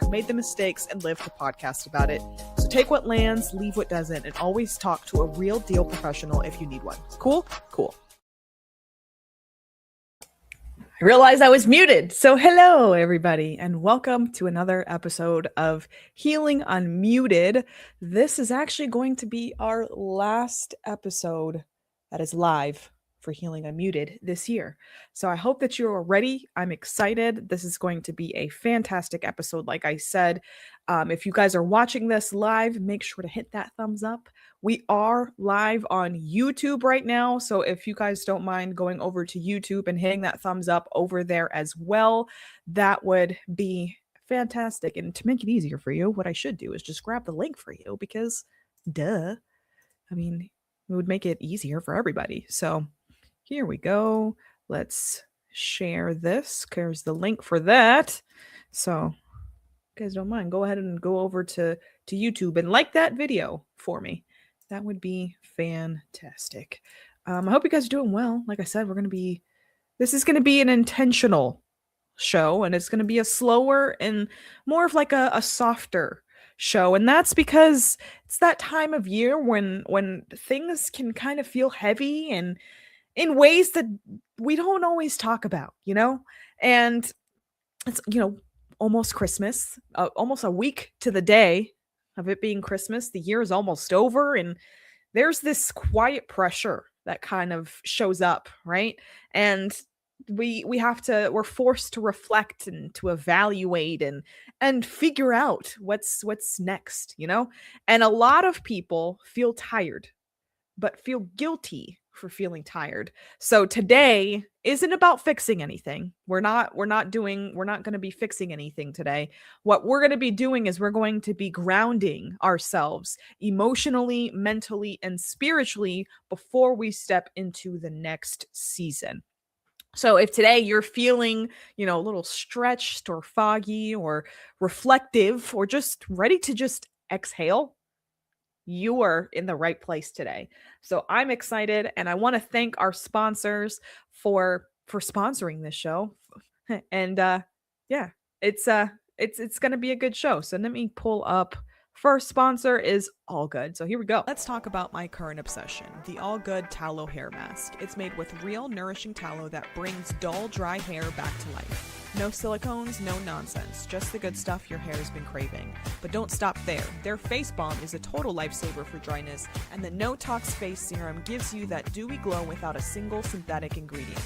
made the mistakes and lived to podcast about it. So take what lands, leave what doesn't, and always talk to a real deal professional if you need one. Cool? Cool. I realized I was muted. So hello, everybody, and welcome to another episode of Healing Unmuted. This is actually going to be our last episode that is live for Healing Unmuted this year. So I hope that you're ready. I'm excited. This is going to be a fantastic episode. Like I said, if you guys are watching this live, make sure to hit that thumbs up. We are live on YouTube right now. So if you guys don't mind going over to YouTube and hitting that thumbs up over there as well, that would be fantastic. And to make it easier for you, what I should do is just grab the link for you because duh. I mean, it would make it easier for everybody. So here we go. Let's share this. There's the link for that. So if you guys don't mind, go ahead and go over to YouTube and like that video for me. That would be fantastic. I hope you guys are doing well. Like I said, this is going to be an intentional show, and it's going to be a slower and more of like a softer show. And that's because it's that time of year when things can kind of feel heavy and in ways that we don't always talk about, and it's, almost Christmas, almost a week to the day of it being Christmas. The year is almost over, and there's this quiet pressure that kind of shows up, right? And we're forced to reflect and to evaluate and figure out what's next, And a lot of people feel tired, but feel guilty for feeling tired. So today isn't about fixing anything. We're not going to be fixing anything today. What we're going to be doing is we're going to be grounding ourselves emotionally, mentally, and spiritually before we step into the next season. So if today you're feeling, a little stretched or foggy or reflective or just ready to just exhale, you are in the right place today. So I'm excited, and I want to thank our sponsors for sponsoring this show. And yeah, it's going to be a good show. So let me pull up. First sponsor is All Good. So here we go. Let's talk about my current obsession, the All Good Tallow Hair Mask. It's made with real nourishing tallow that brings dull, dry hair back to life. No silicones, no nonsense, just the good stuff your hair has been craving. But don't stop there. Their face balm is a total lifesaver for dryness, and the No Tox Face Serum gives you that dewy glow without a single synthetic ingredient.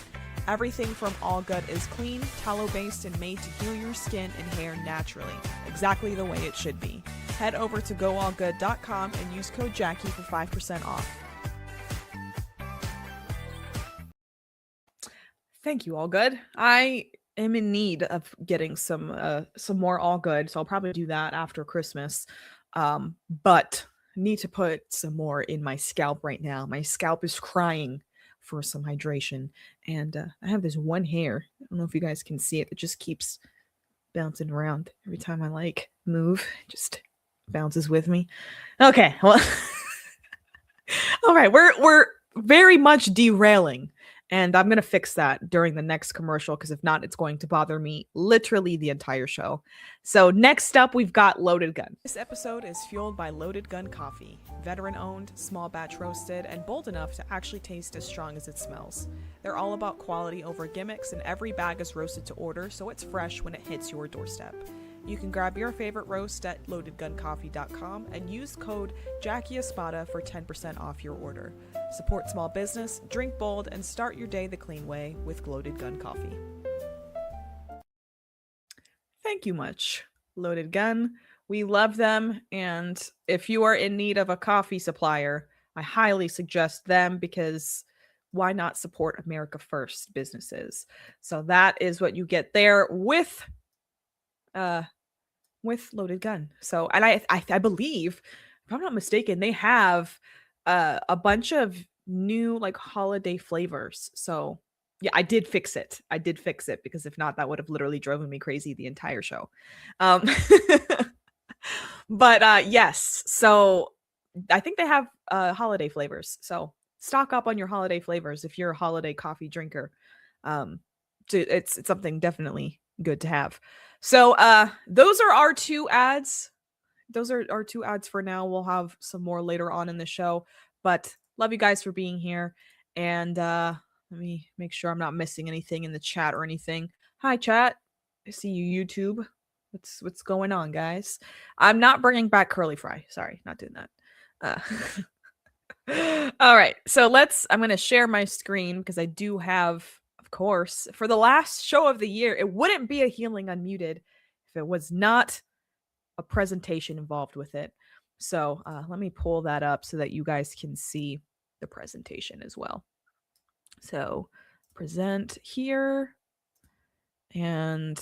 Everything from All Good is clean, tallow-based, and made to heal your skin and hair naturally, exactly the way it should be. Head over to goallgood.com and use code Jackie for 5% off. Thank you, All Good. I am in need of getting some more All Good, so I'll probably do that after Christmas. But need to put some more in my scalp right now. My scalp is crying for some hydration, and I have this one hair. I don't know if you guys can see it. It just keeps bouncing around every time I move. It just bounces with me. Okay, well, all right, we're very much derailing. And I'm going to fix that during the next commercial, because if not, it's going to bother me literally the entire show. So next up, we've got Loaded Gun. This episode is fueled by Loaded Gun Coffee. Veteran-owned, small batch roasted, and bold enough to actually taste as strong as it smells. They're all about quality over gimmicks, and every bag is roasted to order, so it's fresh when it hits your doorstep. You can grab your favorite roast at loadedguncoffee.com and use code JackieEspada for 10% off your order. Support small business, drink bold, and start your day the clean way with Loaded Gun Coffee. Thank you much, Loaded Gun. We love them, and if you are in need of a coffee supplier, I highly suggest them, because why not support America First businesses? So that is what you get there with Loaded Gun. So, and I believe, if I'm not mistaken, they have a bunch of new holiday flavors. So yeah, I did fix it because if not, that would have literally driven me crazy the entire show. But yes, so I think they have holiday flavors. So stock up on your holiday flavors if you're a holiday coffee drinker. It's something definitely good to have. So those are our two ads. Those are our two ads for now. We'll have some more later on in the show. But love you guys for being here. And let me make sure I'm not missing anything in the chat or anything. Hi, chat. I see you, YouTube. What's going on, guys? I'm not bringing back curly fry. Sorry, not doing that. All right, so I'm going to share my screen because I do have, of course, for the last show of the year, it wouldn't be a Healing Unmuted if it was not a presentation involved with it. So let me pull that up so that you guys can see the presentation as well. So present here and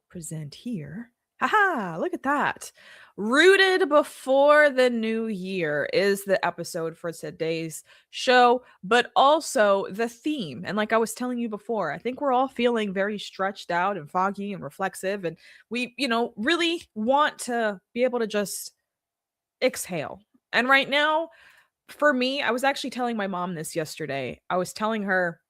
present here. Haha, look at that. Rooted Before the New Year is the episode for today's show, but also the theme. And like I was telling you before, I think we're all feeling very stretched out and foggy and reflexive. And we, really want to be able to just exhale. And right now, for me, I was actually telling my mom this yesterday. I was telling her,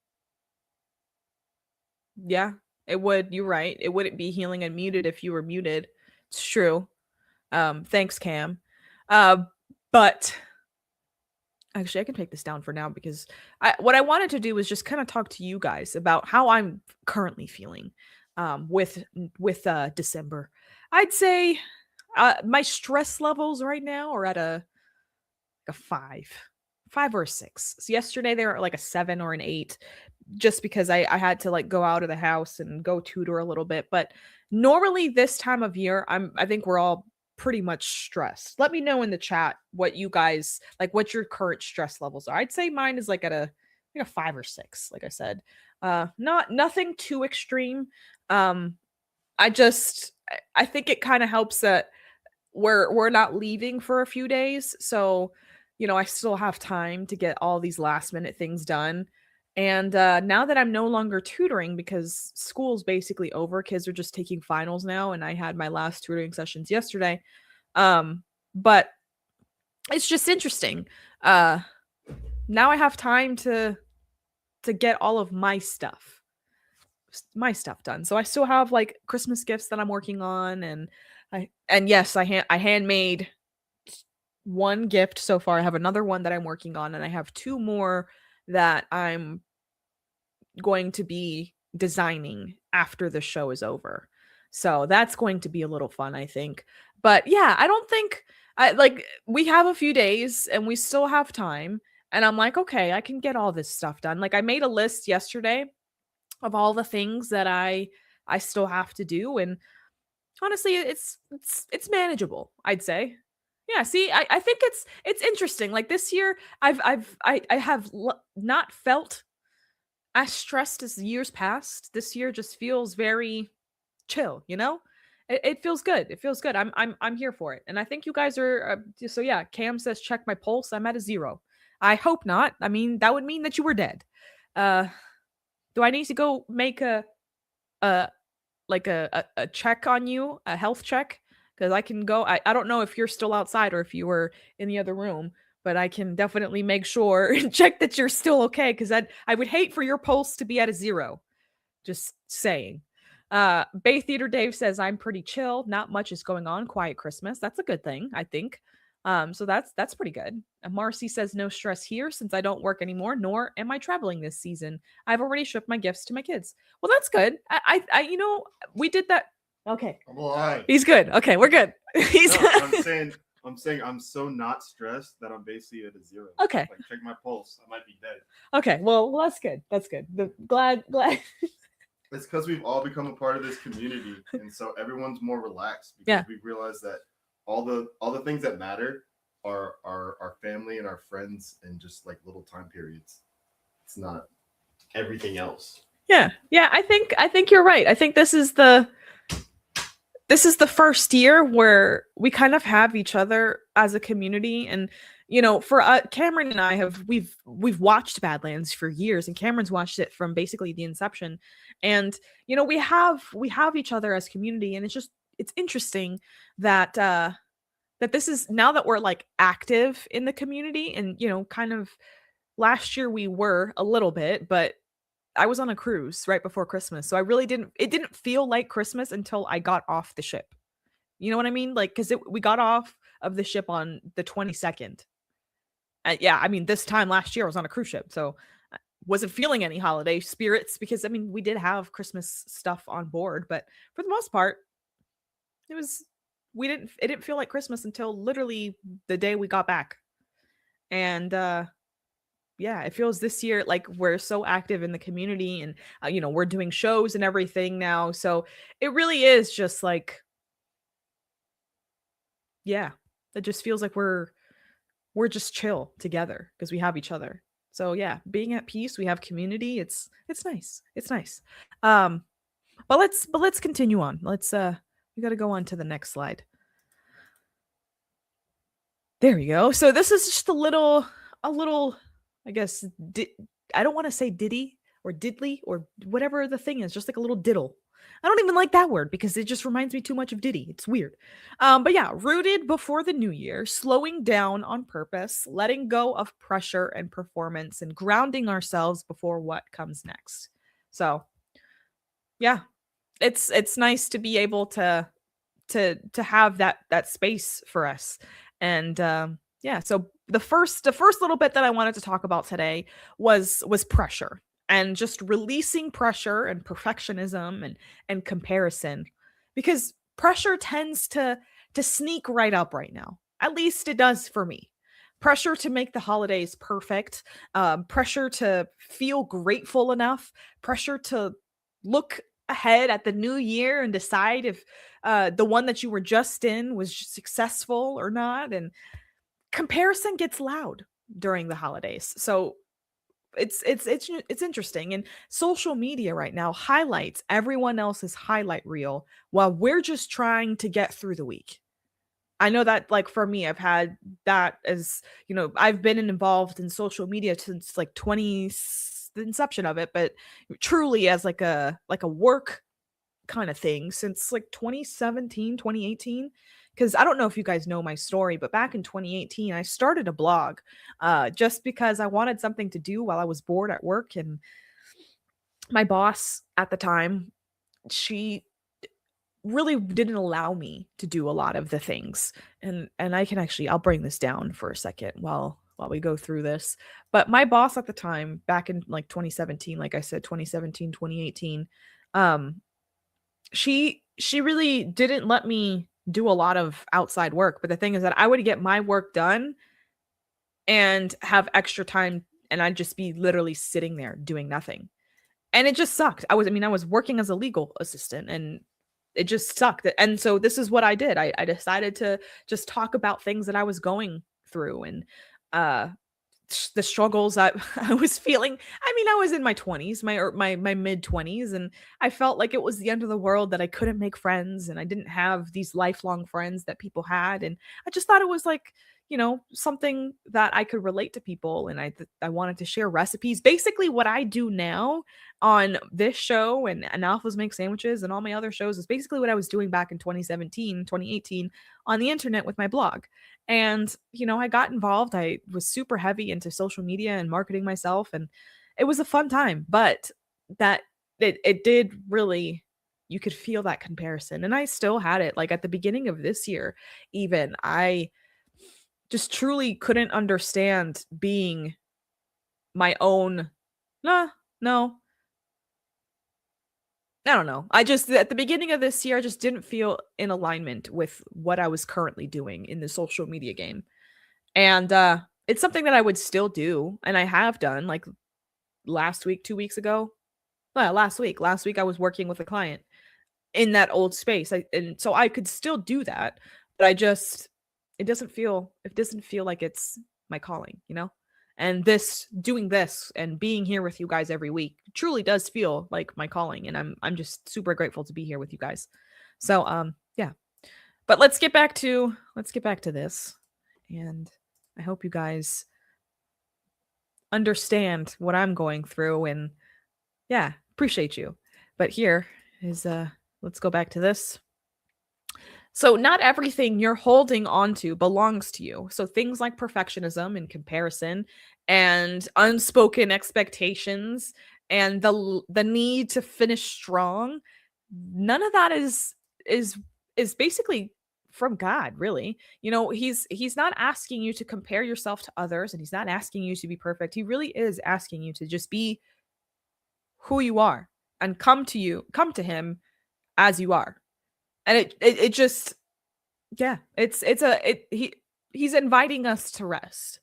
yeah, it would. You're right. It wouldn't be Healing Unmuted if you were muted. It's true. Thanks, Cam. But actually, I can take this down for now because what I wanted to do was just kind of talk to you guys about how I'm currently feeling with December. I'd say my stress levels right now are at a 5 or a 6. So yesterday they were like a 7 or an 8, just because I had to like go out of the house and go tutor a little bit. But normally this time of year, I think we're all pretty much stressed. Let me know in the chat what you guys like, what your current stress levels are. I'd say mine is like at a 5 or 6, like I said. Nothing too extreme. I think it kind of helps that we're not leaving for a few days. So, I still have time to get all these last minute things done. And now that I'm no longer tutoring because school's basically over, kids are just taking finals now, and I had my last tutoring sessions yesterday. But it's just interesting. Now I have time to get all of my stuff done. So I still have like Christmas gifts that I'm working on, and yes, I handmade one gift so far. I have another one that I'm working on, and I have 2 more that I'm going to be designing after the show is over. So that's going to be a little fun, I think. But yeah, I don't think we have a few days and we still have time. And I'm like, okay, I can get all this stuff done. Like I made a list yesterday of all the things that I still have to do. And honestly, it's manageable, I'd say. Yeah, see, I think it's interesting. Like this year, I have not felt as stressed as years past. This year just feels very chill. It feels good. It feels good. I'm here for it, and I think you guys are. So yeah, Cam says check my pulse. I'm at a 0. I hope not. I mean, that would mean that you were dead. Do I need to go make a check on you, a health check? Because I can go. I don't know if you're still outside or if you were in the other room, but I can definitely make sure and check that you're still okay. Because I would hate for your pulse to be at a 0. Just saying. Bay Theater Dave says I'm pretty chill. Not much is going on. Quiet Christmas. That's a good thing, I think. So that's pretty good. Marcy says no stress here since I don't work anymore, nor am I traveling this season. I've already shipped my gifts to my kids. Well, that's good. I we did that. Okay. I'm alive. He's good. Okay, we're good. He's. No, I'm saying I'm so not stressed that I'm basically at a 0. Okay. Like check my pulse. I might be dead. Okay. Well, that's good. That's good. Glad. It's because we've all become a part of this community, and so everyone's more relaxed because we realize that all the things that matter are our family and our friends and just like little time periods. It's not everything else. Yeah. I think you're right. I think this is the first year where we kind of have each other as a community. And for Cameron and I we've watched Badlands for years, and Cameron's watched it from basically the inception. And we have each other as community, and it's interesting that that this is now that we're like active in the community. And kind of last year we were a little bit, but I was on a cruise right before Christmas. So it didn't feel like Christmas until I got off the ship. You know what I mean? Like, cause we got off of the ship on the 22nd. Yeah, I mean, this time last year I was on a cruise ship. So I wasn't feeling any holiday spirits because I mean, we did have Christmas stuff on board, but for the most part, it was, it didn't feel like Christmas until literally the day we got back. And, yeah, it feels this year like we're so active in the community and, we're doing shows and everything now. So it really is just like, yeah, it just feels like we're just chill together because we have each other. So yeah, being at peace, we have community. It's nice. It's nice. Um, but let's continue on. We got to go on to the next slide. There we go. So this is just a little, I guess, I don't want to say ditty or diddly or whatever the thing is, just like a little diddle. I don't even like that word because it just reminds me too much of Diddy. It's weird. But yeah, rooted before the new year, slowing down on purpose, letting go of pressure and performance, and grounding ourselves before what comes next. So yeah, it's nice to be able to have that space for us. And yeah, so the first little bit that I wanted to talk about today was pressure and just releasing pressure and perfectionism and comparison, because pressure tends to sneak right up right now. At least it does for me. Pressure to make the holidays perfect, pressure to feel grateful enough, pressure to look ahead at the new year and decide if the one that you were just in was successful or not. And comparison gets loud during the holidays. So it's interesting. And social media right now highlights everyone else's highlight reel while we're just trying to get through the week. I know that, like, for me, I've had that as, I've been involved in social media since like the inception of it, but truly as like a work kind of thing since like 2017, 2018. Because I don't know if you guys know my story, but back in 2018, I started a blog just because I wanted something to do while I was bored at work. And my boss at the time, she really didn't allow me to do a lot of the things. And I can actually, I'll bring this down for a second while we go through this. But my boss at the time, back in like 2017, like I said, 2017, 2018, um, she really didn't let me do a lot of outside work. But the thing is that I would get my work done and have extra time, and I'd just be literally sitting there doing nothing. And it just sucked. I was working as a legal assistant, and it just sucked. And so this is what I did. I decided to just talk about things that I was going through, and uh the struggles that I was feeling. I was in my 20s, my mid 20s, and I felt like it was the end of the world that I couldn't make friends and I didn't have these lifelong friends that people had. And I just thought it was like, something that I could relate to people, and I wanted to share recipes. Basically what I do now on this show and Alphas Make Sandwiches and all my other shows is basically what I was doing back in 2017, 2018 on the internet with my blog. And, I got involved. I was super heavy into social media and marketing myself, and it was a fun time. But that it did really, you could feel that comparison. And I still had it. Like at the beginning of this year, even I just truly couldn't understand being my own. No, I don't know. I just, at the beginning of this year, I just didn't feel in alignment with what I was currently doing in the social media game. And it's something that I would still do. And I have done, like last week, 2 weeks ago. Well, last week. Last week I was working with a client in that old space. And so I could still do that. But it doesn't feel like it's my calling. And doing this and being here with you guys every week truly does feel like my calling, and I'm just super grateful to be here with you guys. So yeah. But let's get back to this. And I hope you guys understand what I'm going through, and yeah, appreciate you. But here is let's go back to this. So, not everything you're holding on to belongs to you. So, things like perfectionism and comparison and unspoken expectations and the need to finish strong, none of that is basically from God, really. You know, he's not asking you to compare yourself to others, and he's not asking you to be perfect. He really is asking you to just be who you are and come to him as you are. And it just, yeah, he's inviting us to rest.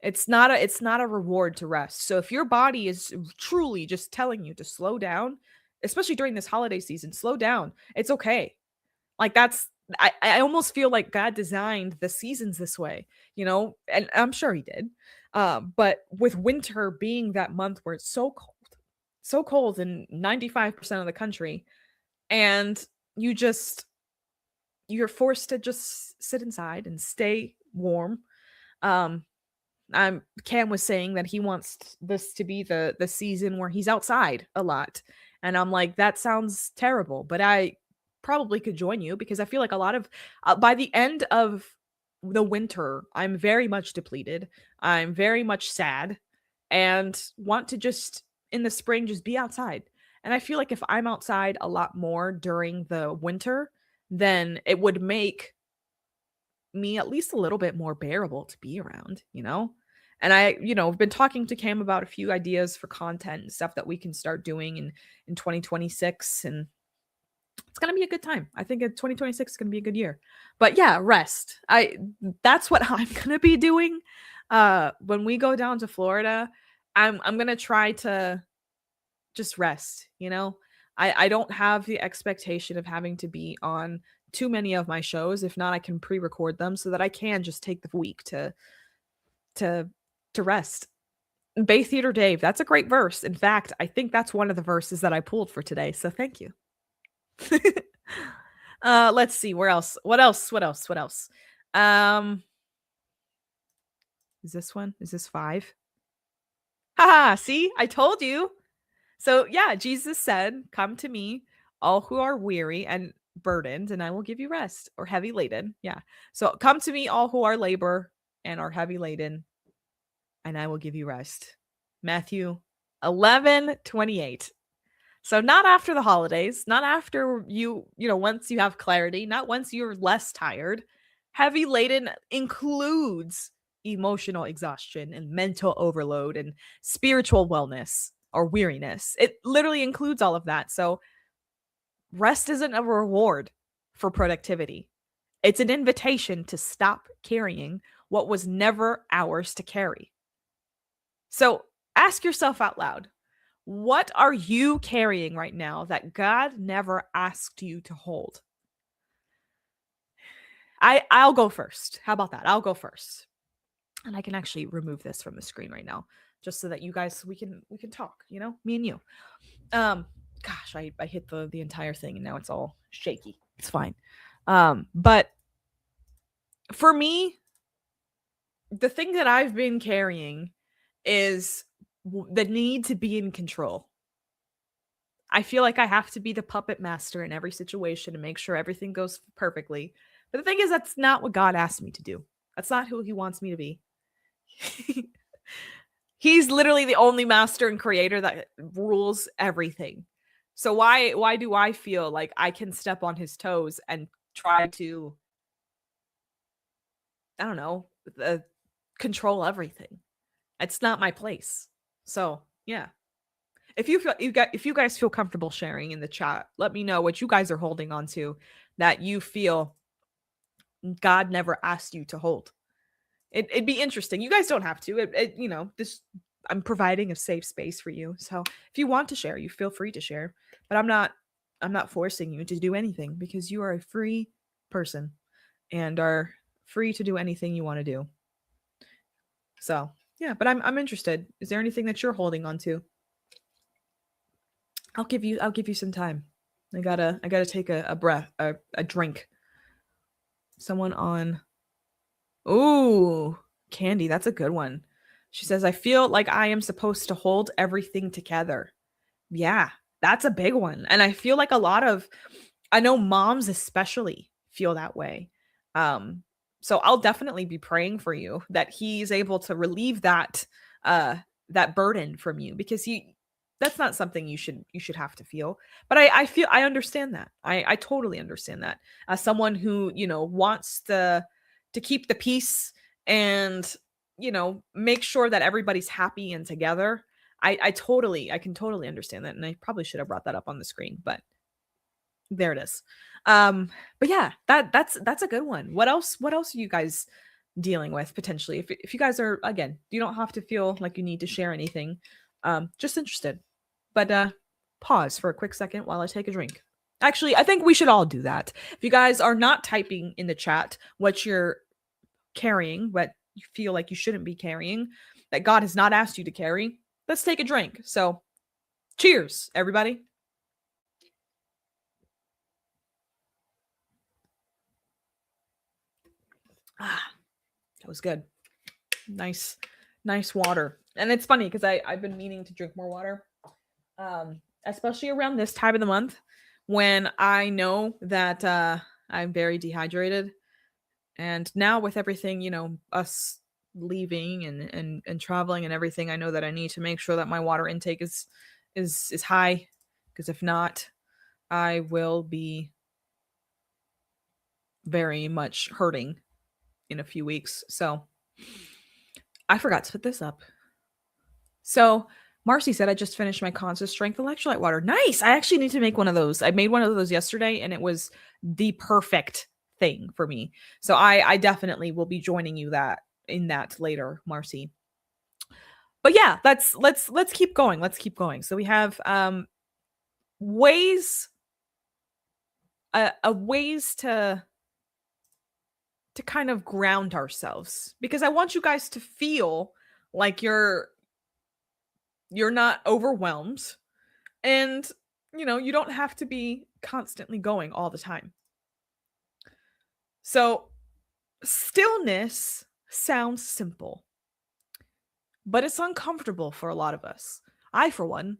It's not a reward to rest. So if your body is truly just telling you to slow down, especially during this holiday season, slow down. It's okay. Like I almost feel like God designed the seasons this way, you know, and I'm sure he did. But with winter being that month where it's so cold in 95% of the country, and you're forced to just sit inside and stay warm. Um, Cam was saying that he wants this to be the season where he's outside a lot. And I'm like, that sounds terrible, but I probably could join you because I feel like a lot of by the end of the winter, I'm very much depleted. I'm very much sad and want to just in the spring just be outside. And I feel like if I'm outside a lot more during the winter, then it would make me at least a little bit more bearable to be around, you know? And I've been talking to Cam about a few ideas for content and stuff that we can start doing in 2026, and it's going to be a good time. I think 2026 is going to be a good year. But yeah, rest. That's what I'm going to be doing when we go down to Florida. I'm going to try to just rest, you know? I don't have the expectation of having to be on too many of my shows. If not, I can pre-record them so that I can just take the week to rest. Bay Theater Dave, that's a great verse. In fact, I think that's one of the verses that I pulled for today. So thank you. Let's see, where else? What else? Is this one? Is this 5? Haha, see? I told you. So yeah, Jesus said, "Come to me, all who are weary and burdened, and I will give you rest," or heavy laden. Yeah. So come to me, all who are labor and are heavy laden, and I will give you rest. Matthew 11:28. So not after the holidays, not after once you have clarity, not once you're less tired. Heavy laden includes emotional exhaustion and mental overload and spiritual wellness or weariness. It literally includes all of that. So rest isn't a reward for productivity. It's an invitation to stop carrying what was never ours to carry. So ask yourself out loud, what are you carrying right now that God never asked you to hold? I'll go first. How about that? I'll go first. And I can actually remove this from the screen right now just so that you guys we can talk, you know, me and you. Gosh, I hit the entire thing and now it's all shaky. It's fine. But for me, the thing that I've been carrying is the need to be in control. I feel like I have to be the puppet master in every situation to make sure everything goes perfectly. But the thing is, that's not what God asked me to do. That's not who he wants me to be. He's literally the only master and creator that rules everything. So why do I feel like I can step on his toes and try to, I don't know, control everything? It's not my place. So, yeah. If you guys feel comfortable sharing in the chat, let me know what you guys are holding on to that you feel God never asked you to hold. It'd be interesting. You guys don't have to. I'm providing a safe space for you. So if you want to share, you feel free to share. But I'm not forcing you to do anything because you are a free person and are free to do anything you want to do. So yeah, but I'm interested. Is there anything that you're holding on to? I'll give you some time. I gotta take a breath, a drink. Someone on. Ooh, Candy, that's a good one. She says, I feel like I am supposed to hold everything together. Yeah, that's a big one. And I feel like I know moms especially feel that way. So I'll definitely be praying for you that he's able to relieve that burden from you because that's not something you should have to feel. But I understand that. I totally understand that. As someone who, wants to keep the peace and, make sure that everybody's happy and together. I can totally understand that. And I probably should have brought that up on the screen, but there it is. But yeah, that's a good one. What else are you guys dealing with potentially? If you guys are, again, you don't have to feel like you need to share anything. Just interested. But pause for a quick second while I take a drink. Actually, I think we should all do that. If you guys are not typing in the chat what you're carrying, what you feel like you shouldn't be carrying, that God has not asked you to carry, let's take a drink. So, cheers, everybody. That was good. Nice water. And it's funny because I've been meaning to drink more water. Especially around this time of the month when I know that I'm very dehydrated. And now with everything, us leaving and traveling and everything, I know that I need to make sure that my water intake is high, because if not, I will be very much hurting in a few weeks. So I forgot to put this up. So Marcy said, I just finished my Conscious Strength electrolyte water. Nice. I actually need to make one of those. I made one of those yesterday and it was the perfect thing for me. So I definitely will be joining you in that later, Marcy. But yeah, let's keep going. Let's keep going. So we have ways to kind of ground ourselves, because I want you guys to feel like you're not overwhelmed, and you don't have to be constantly going all the time. So stillness sounds simple, but it's uncomfortable for a lot of us. I, for one,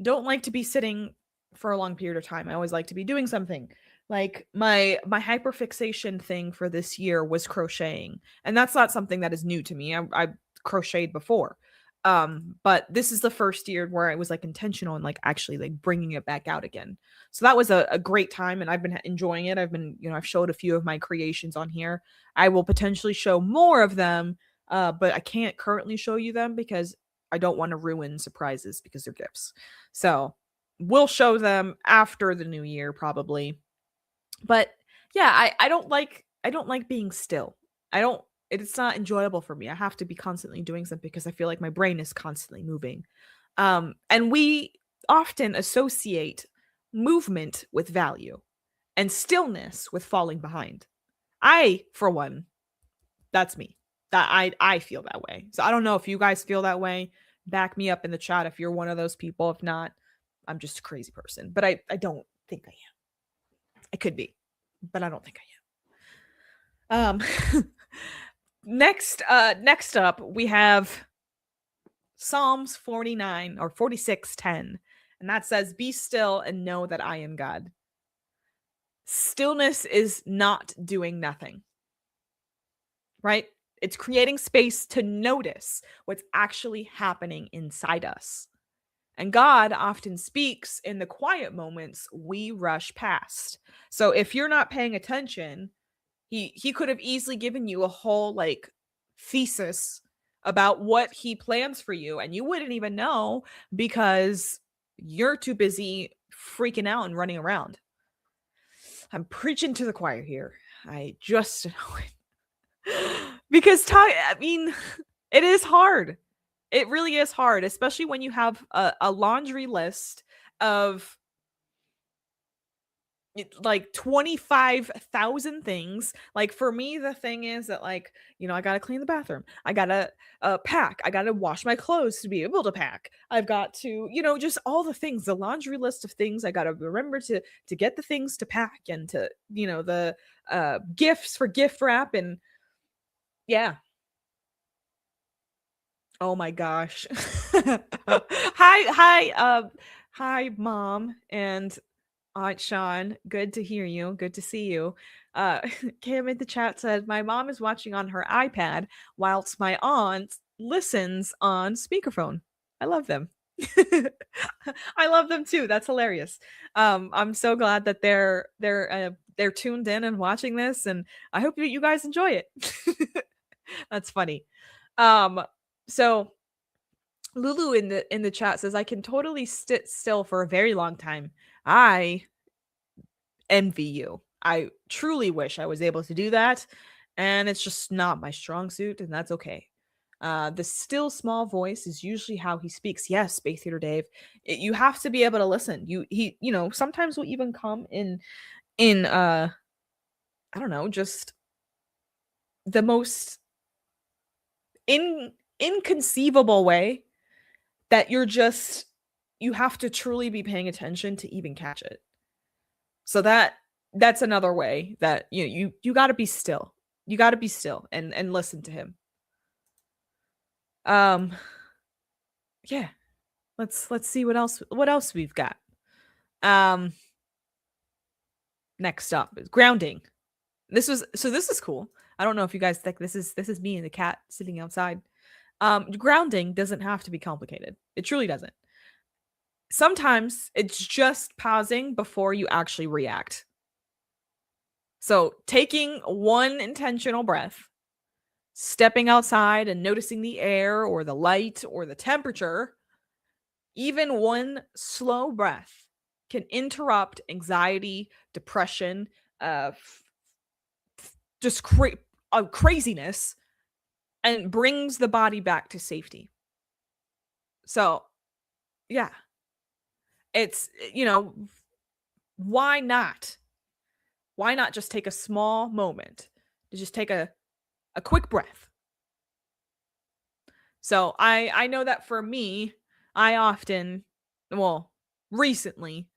don't like to be sitting for a long period of time. I always like to be doing something. Like my hyperfixation thing for this year was crocheting, and that's not something that is new to me. I crocheted before. But this is the first year where I was like intentional and like actually like bringing it back out again. So that was a great time, and I've been enjoying it. I've showed a few of my creations on here. I will potentially show more of them, but I can't currently show you them because I don't want to ruin surprises because they're gifts. So we'll show them after the new year probably. But yeah, I don't like being still. It's not enjoyable for me. I have to be constantly doing something because I feel like my brain is constantly moving. And we often associate movement with value and stillness with falling behind. I, for one, that's me. That I feel that way. So I don't know if you guys feel that way. Back me up in the chat if you're one of those people. If not, I'm just a crazy person. But I don't think I am. I could be, but I don't think I am. Next up, we have Psalms 49 or 46:10, and that says, "Be still and know that I am God." Stillness is not doing nothing, right? It's creating space to notice what's actually happening inside us. And God often speaks in the quiet moments we rush past. So if you're not paying attention, he could have easily given you a whole like thesis about what he plans for you, and you wouldn't even know because you're too busy freaking out and running around. I'm preaching to the choir here. I just know it. Because it is hard. It really is hard, especially when you have a laundry list of like 25,000 things. Like for me, the thing is that like, I got to clean the bathroom. I got to pack. I got to wash my clothes to be able to pack. I've got to, just all the things, the laundry list of things. I got to remember to get the things to pack, and to, the gifts for gift wrap, and yeah. Oh my gosh. Hi, Mom and Aunt Sean. Good to hear you. Good to see you. Kim in the chat said, my mom is watching on her iPad whilst my aunt listens on speakerphone. I love them. I love them too. That's hilarious. I'm so glad that they're tuned in and watching this, and I hope that you guys enjoy it. That's funny. Um, so Lulu in the chat says I can totally sit still for a very long time. I envy you. I truly wish I was able to do that, and it's just not my strong suit, and that's okay. The still small voice is usually how he speaks. Yes, Space Theater Dave. You have to be able to listen. Sometimes will even come in I don't know, just the most inconceivable way that you have to truly be paying attention to even catch it. So that's another way that you got to be still. You got to be still and listen to him. Yeah. Let's see what else we've got. Next up is grounding. This is cool. I don't know if you guys think this is me and the cat sitting outside. Grounding doesn't have to be complicated. It truly doesn't. Sometimes it's just pausing before you actually react. So taking one intentional breath, stepping outside and noticing the air or the light or the temperature, even one slow breath can interrupt anxiety, depression, just craziness, and brings the body back to safety. So, yeah, it's, why not? Why not just take a small moment to just take a quick breath? So I know that for me, I often, well, recently,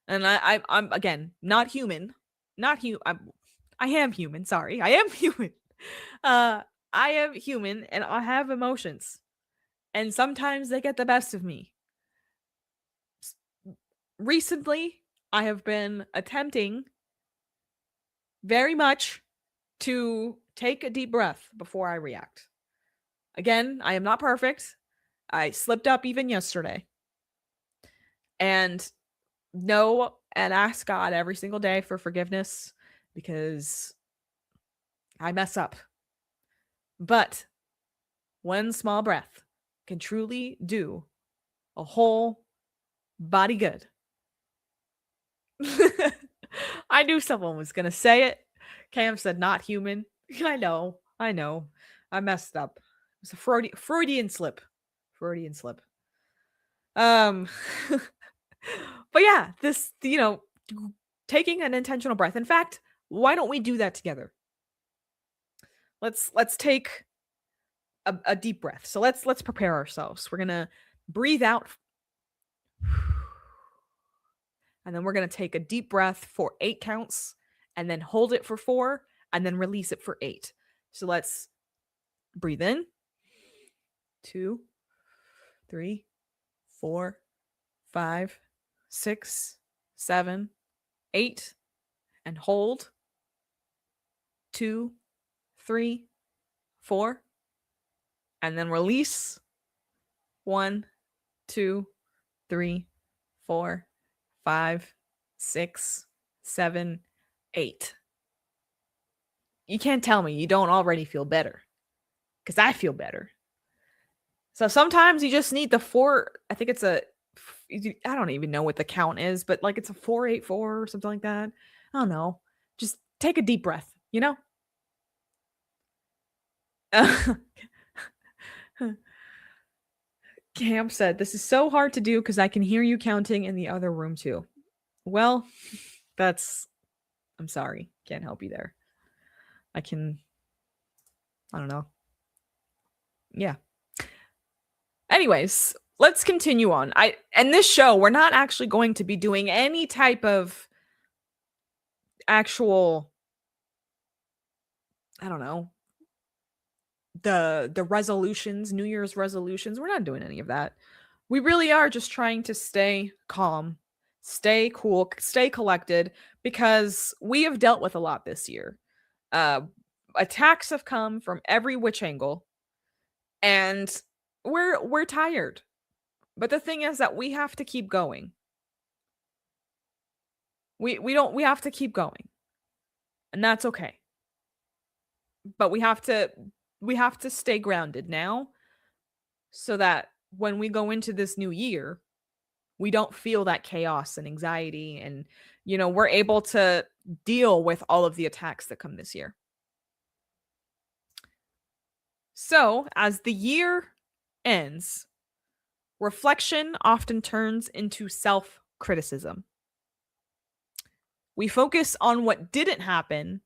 and I'm again not human, not human. I am human. Sorry, I am human. I am human, and I have emotions, and sometimes they get the best of me. Recently, I have been attempting very much to take a deep breath before I react. Again, I am not perfect. I slipped up even yesterday. And know and ask God every single day for forgiveness because I mess up. But one small breath can truly do a whole body good. I knew someone was going to say it. Cam said not human. I know. I messed up. It was a Freudian slip. Freudian slip. But yeah, this, taking an intentional breath. In fact, why don't we do that together? Let's take a deep breath. So let's prepare ourselves. We're gonna breathe out, and then we're gonna take a deep breath for 8 counts, and then hold it for 4, and then release it for 8. So let's breathe in. 2, 3, 4, 5, 6, 7, 8, and hold. 2, 3, 4, and then release. 1, 2, 3, 4, 5, 6, 7, 8. You can't tell me you don't already feel better, because I feel better. So sometimes you just need the 4. I think it's I don't even know what the count is, but like it's a 4-8-4 or something like that. I don't know. Just take a deep breath, Cam said, "This is so hard to do because I can hear you counting in the other room too." Well, I'm sorry. Can't help you there. I don't know. Yeah. Anyways, let's continue on. And this show, we're not actually going to be doing any type of actual, I don't know, the resolutions, New Year's resolutions. We're not doing any of that. We really are just trying to stay calm, stay cool, stay collected, because we have dealt with a lot this year. Attacks have come from every which angle, and we're tired. But the thing is that we have to keep going. We have to keep going. And that's okay. But we have to stay grounded now so that when we go into this new year, we don't feel that chaos and anxiety and we're able to deal with all of the attacks that come this year. So, as the year ends, reflection often turns into self-criticism. We focus on what didn't happen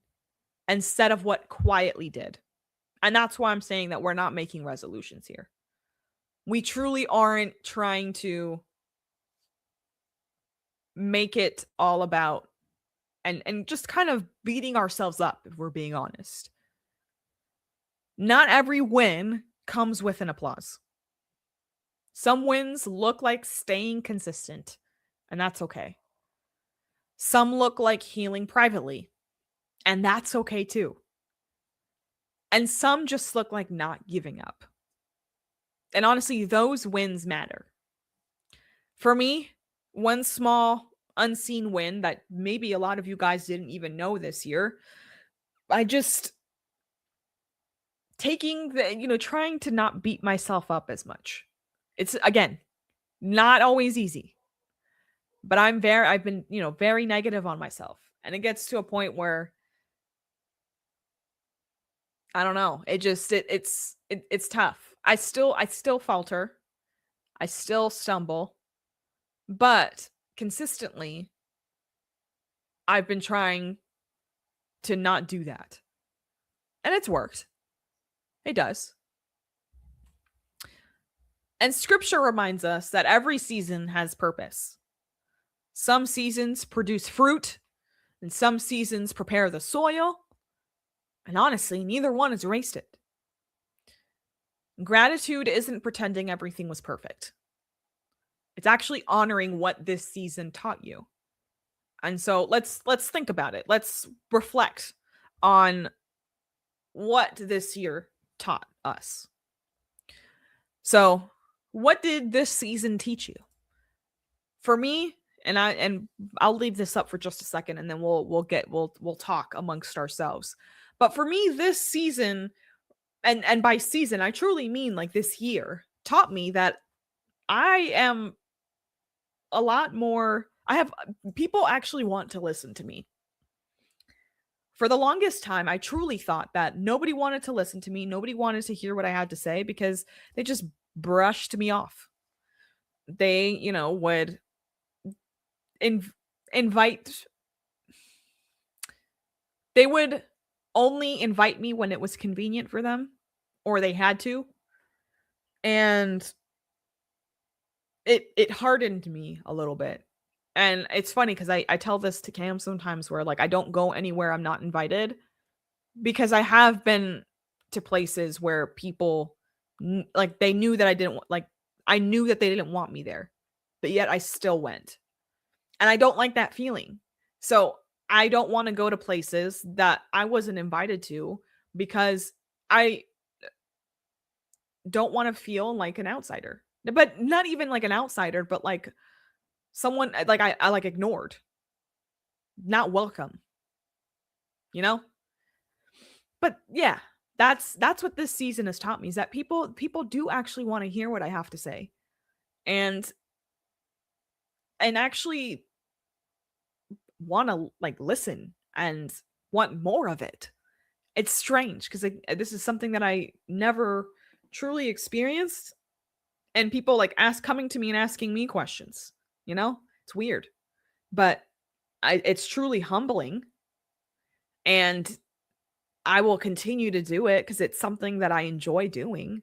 instead of what quietly did. And that's why I'm saying that we're not making resolutions here. We truly aren't trying to make it all about and just kind of beating ourselves up, if we're being honest. Not every win comes with an applause. Some wins look like staying consistent, and that's okay. Some look like healing privately, and that's okay too. And some just look like not giving up. And honestly, those wins matter. For me, one small unseen win that maybe a lot of you guys didn't even know this year, I just trying to not beat myself up as much. It's again, not always easy. But I've been, very negative on myself. And it gets to a point where I don't know. It's tough. I still falter. I still stumble, but consistently I've been trying to not do that. And it's worked. It does. And scripture reminds us that every season has purpose. Some seasons produce fruit, and some seasons prepare the soil. And honestly, neither one has erased it. Gratitude isn't pretending everything was perfect. It's actually honoring what this season taught you. And so let's think about it. Let's reflect on what this year taught us. So, what did this season teach you? For me, and I'll leave this up for just a second and then we'll talk amongst ourselves. But for me, this season, and by season, I truly mean like this year, taught me that I am a lot more people actually want to listen to me. For the longest time, I truly thought that nobody wanted to listen to me. Nobody wanted to hear what I had to say because they just brushed me off. They, would invite, they would only invite me when it was convenient for them or they had to. And it hardened me a little bit. And it's funny because I tell this to Cam sometimes where like I don't go anywhere I'm not invited because I have been to places where people like they knew that I knew that they didn't want me there, but yet I still went. And I don't like that feeling. So I don't want to go to places that I wasn't invited to because I don't want to feel like an outsider. But not even like an outsider, but like someone like I like ignored. Not welcome. You know? But yeah, that's what this season has taught me is that people do actually want to hear what I have to say. And actually want to like listen and want more of it. It's strange because this is something that I never truly experienced. And people like coming to me and asking me questions. It's weird, but it's truly humbling. And I will continue to do it because it's something that I enjoy doing.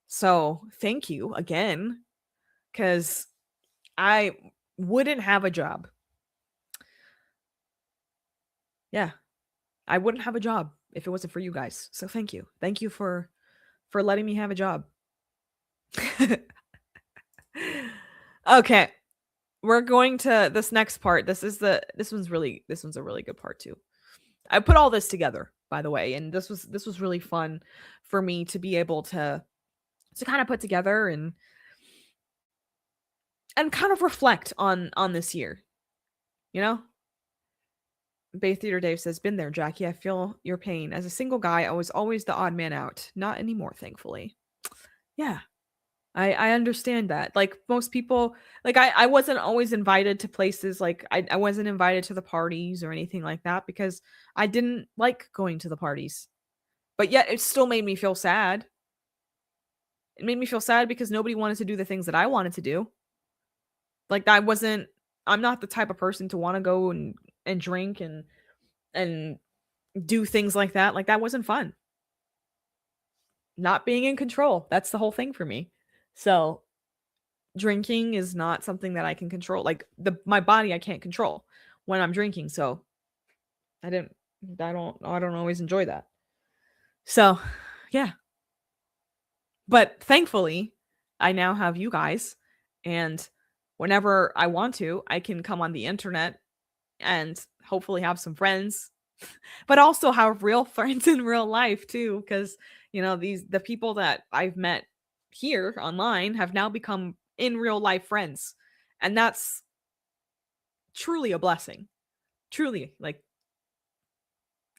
So thank you again, because I wouldn't have a job. Yeah, I wouldn't have a job if it wasn't for you guys. So thank you. Thank you for letting me have a job. Okay. We're going to this next part. This one's a really good part too. I put all this together, by the way, and this was really fun for me to be able to kind of put together and kind of reflect on this year, you know? Bay Theater Dave says, "Been there, Jackie. I feel your pain. As a single guy, I was always the odd man out. Not anymore, thankfully." Yeah, I understand that. Like most people, like I wasn't always invited to places. Like I wasn't invited to the parties or anything like that because I didn't like going to the parties. But yet it still made me feel sad. It made me feel sad because nobody wanted to do the things that I wanted to do. Like I'm not the type of person to want to go and drink and do things like that. Like that wasn't fun. Not being in control. That's the whole thing for me. So drinking is not something that I can control. Like my body I can't control when I'm drinking. So I don't always enjoy that. So yeah. But thankfully, I now have you guys, and whenever I want to, I can come on the internet and hopefully have some friends, but also have real friends in real life too, because the people that I've met here online have now become in real life friends, and that's truly a blessing. Truly, like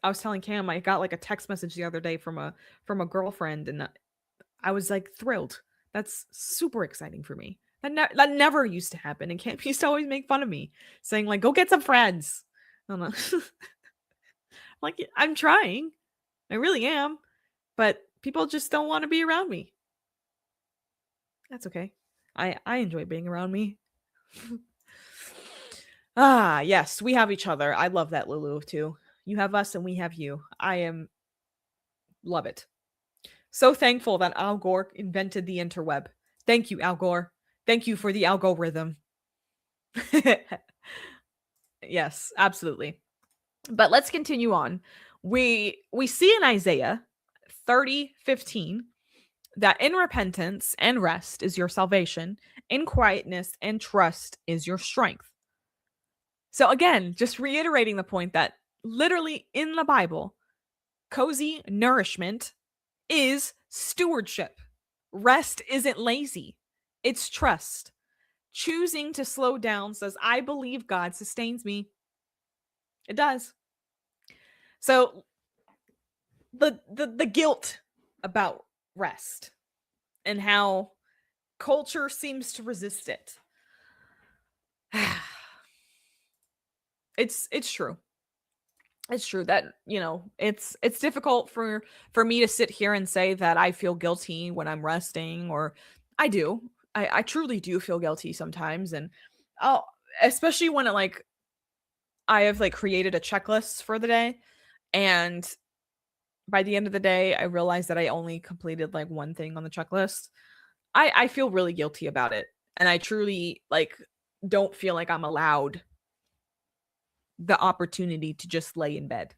I was telling Cam, I got like a text message the other day from a girlfriend, and I was like thrilled. That's super exciting for me. That never used to happen. And Cam used to always make fun of me, saying like, "Go get some friends." I don't know. Like I'm trying, I really am, but people just don't want to be around me. That's okay. I enjoy being around me. Yes, we have each other. I love that, Lulu, too. You have us and we have you. Love it. So thankful that Al Gore invented the interweb. Thank you, Al Gore. Thank you for the algorithm. Yes, absolutely. But let's continue on. We see in Isaiah 30:15 that in repentance and rest is your salvation, in quietness and trust is your strength. So again, just reiterating the point that literally in the Bible, cozy nourishment is stewardship. Rest isn't lazy, it's trust. Choosing to slow down says, I believe God sustains me. It does. So the guilt about rest and how culture seems to resist it. It's true. It's true that, it's difficult for me to sit here and say that I feel guilty when I'm resting, or I do. I truly do feel guilty sometimes, and I'll especially when I have created a checklist for the day, and by the end of the day I realize that I only completed one thing on the checklist. I feel really guilty about it, and I truly don't feel like I'm allowed the opportunity to just lay in bed.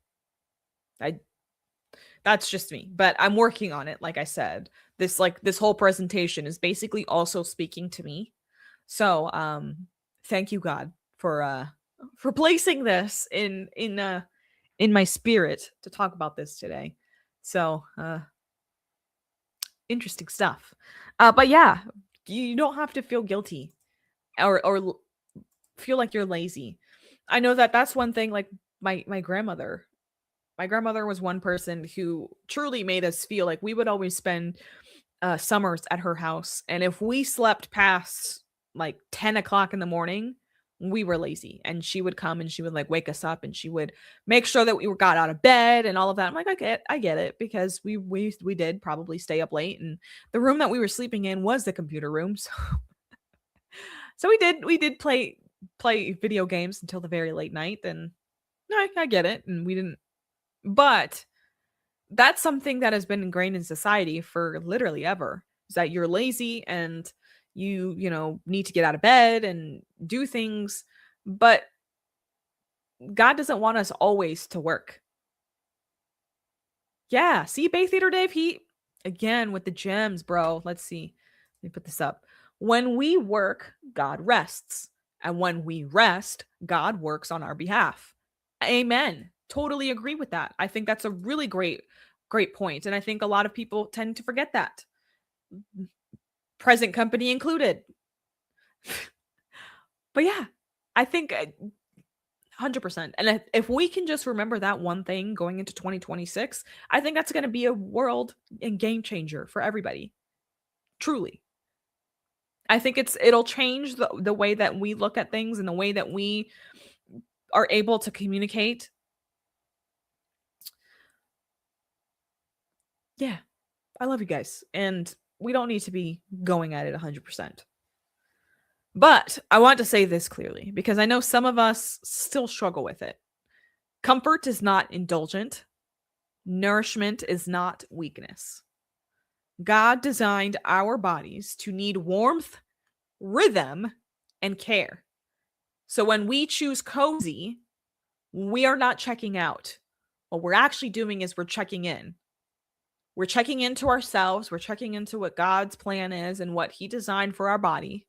That's just me, but I'm working on it. Like I said, this whole presentation is basically also speaking to me. So, thank you, God, for placing this in my spirit to talk about this today. So, interesting stuff. But yeah, you don't have to feel guilty or feel like you're lazy. I know that that's one thing. Like my grandmother was one person who truly made us feel like we would always spend summers at her house, and if we slept past 10 o'clock in the morning, we were lazy, and she would come and she would wake us up, and she would make sure that we got out of bed and all of that. I'm like, I get it, because we did probably stay up late, and the room that we were sleeping in was the computer room, so we did play video games until the very late night, and I get it, and we didn't. But that's something that has been ingrained in society for literally ever, is that you're lazy and you need to get out of bed and do things. But God doesn't want us always to work. Yeah, see, Bay Theater Dave, he again with the gems, bro. Let's see. Let me put this up. When we work, God rests. And when we rest, God works on our behalf. Amen. Totally agree with that. I think that's a really great point. And I think a lot of people tend to forget that. Present company included. But yeah, I think 100%. And if we can just remember that one thing going into 2026, I think that's going to be a world and game changer for everybody. Truly. I think it'll change the way that we look at things and the way that we are able to communicate. Yeah. I love you guys. And we don't need to be going at it 100%. But I want to say this clearly because I know some of us still struggle with it. Comfort is not indulgent. Nourishment is not weakness. God designed our bodies to need warmth, rhythm, and care. So when we choose cozy, we are not checking out. What we're actually doing is we're checking in. We're checking into ourselves. We're checking into what God's plan is and what He designed for our body.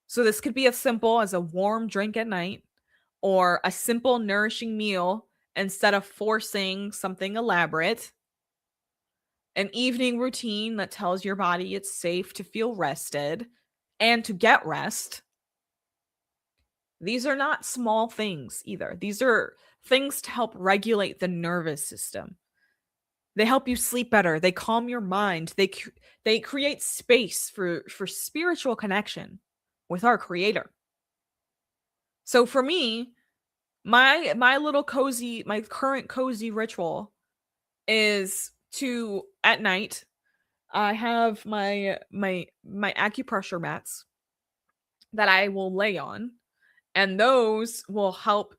So this could be as simple as a warm drink at night or a simple nourishing meal instead of forcing something elaborate. An evening routine that tells your body it's safe to feel rested and to get rest. These are not small things either. These are things to help regulate the nervous system. They help you sleep better. They calm your mind. They create space for spiritual connection with our creator. So for me, my current cozy ritual is to at night I have my acupressure mats that I will lay on, and those will help.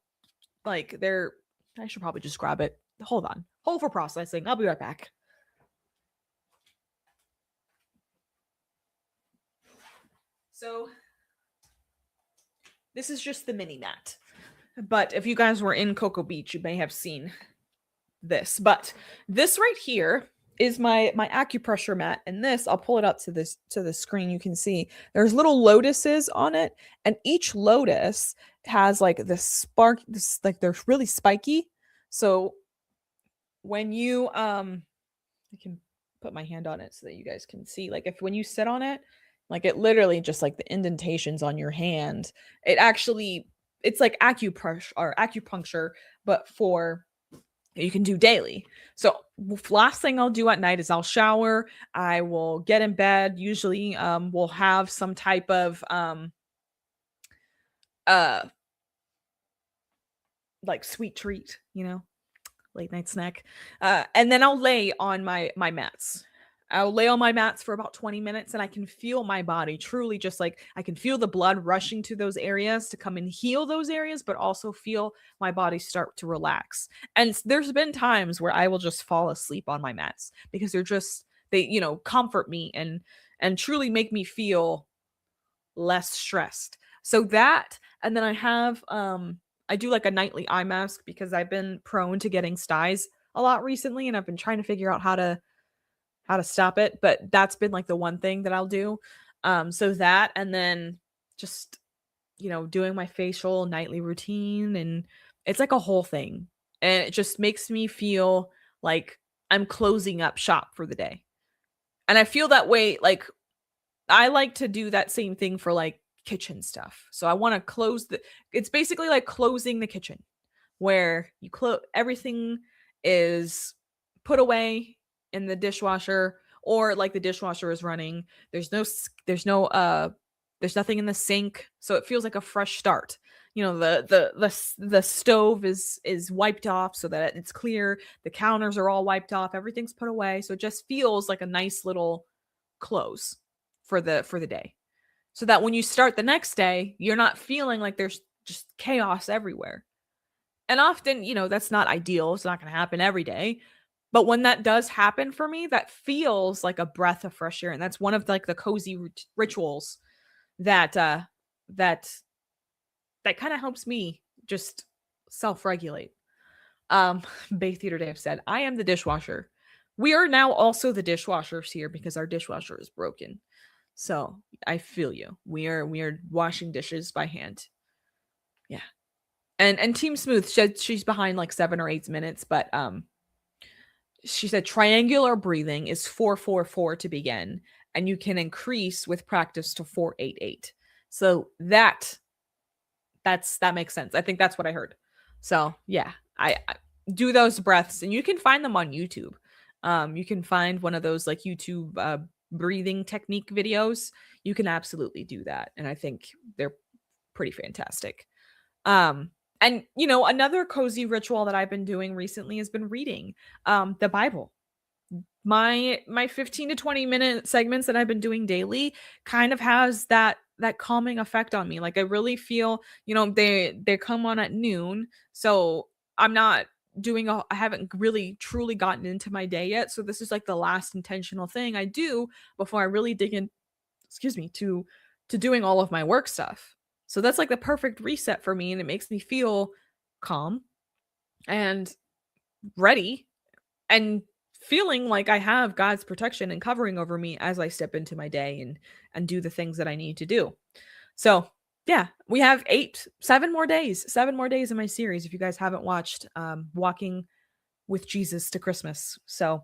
I should probably just grab it. Hold on. Hold for processing. I'll be right back. So this is just the mini mat. But if you guys were in Cocoa Beach, you may have seen this. But this right here is my acupressure mat, and this I'll pull it up to the screen. You can see there's little lotuses on it, and each lotus has like this spark. This like they're really spiky. So when you I can put my hand on it so that you guys can see. Like when you sit on it, like it literally just like the indentations on your hand. It's like acupuncture, but you can do daily. So last thing I'll do at night is I'll shower. I will get in bed. Usually we'll have some type of like sweet treat, late night snack. And then I'll lay on my mats. I'll lay on my mats for about 20 minutes and I can feel my body truly just like I can feel the blood rushing to those areas to come and heal those areas, but also feel my body start to relax. And there's been times where I will just fall asleep on my mats because they comfort me and truly make me feel less stressed. So that, and then I do like a nightly eye mask because I've been prone to getting styes a lot recently and I've been trying to figure out how to stop it, but that's been like the one thing that I'll do. So that, and then just, doing my facial nightly routine, and it's like a whole thing. And it just makes me feel like I'm closing up shop for the day. And I feel that way, like I like to do that same thing for like kitchen stuff. So I want to it's basically like closing the kitchen where you everything is put away in the dishwasher, or like the dishwasher is running. There's nothing in the sink, so it feels like a fresh start. The stove is wiped off so that it's clear. The counters are all wiped off. Everything's put away, so it just feels like a nice little close for the day. So that when you start the next day, you're not feeling like there's just chaos everywhere. And often, that's not ideal. It's not going to happen every day. But when that does happen for me, that feels like a breath of fresh air. And that's one of like the cozy rituals that kind of helps me just self-regulate. Bay Theater Dave said, I am the dishwasher. We are now also the dishwashers here because our dishwasher is broken. So I feel you. We are washing dishes by hand. Yeah. And Team Smooth said she's behind like 7 or 8 minutes, but she said triangular breathing is 4-4-4 to begin, and you can increase with practice to 4-8-8. So that makes sense. I think that's what I heard. So yeah, I do those breaths, and you can find them on YouTube. You can find one of those like YouTube breathing technique videos. You can absolutely do that, and I think they're pretty fantastic. And another cozy ritual that I've been doing recently has been reading the Bible. My 15 to 20 minute segments that I've been doing daily kind of has that calming effect on me. Like I really feel, they come on at noon, so I'm not I haven't really truly gotten into my day yet. So this is like the last intentional thing I do before I really dig in, excuse me, to doing all of my work stuff. So that's like the perfect reset for me, and it makes me feel calm and ready and feeling like I have God's protection and covering over me as I step into my day and do the things that I need to do. So, yeah, we have 7 more days in my series if you guys haven't watched Walking with Jesus to Christmas. So,